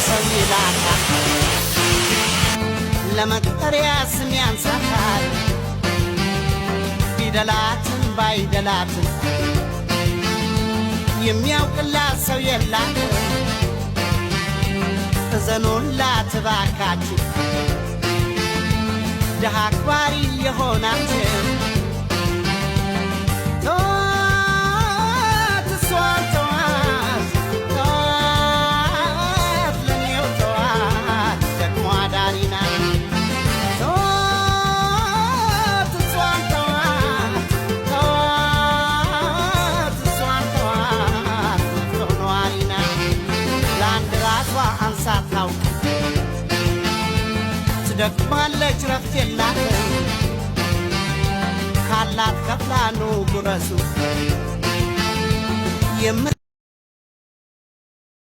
ሰው ይላታል ለመጠሪያ ስም ያንሳታል ፊደላትን ባይደላትን የሚያውቅላት ሰው የላትም እዘኑላት እባካችሁ ድሃ አክባሪ የሆናችሁ ተዋት እሷን ተዋት ተዋት ለኔው ተዋት ደግሞ አዳሪ ናት ተዋት እሷን ተዋት ተዋት እሷን ተዋት ኗሪ ናት ለአንድ ራሷ አንሳታው ትደክማለች ረፍት የላትም ካላት ከፍላ ኑ ጉረሱ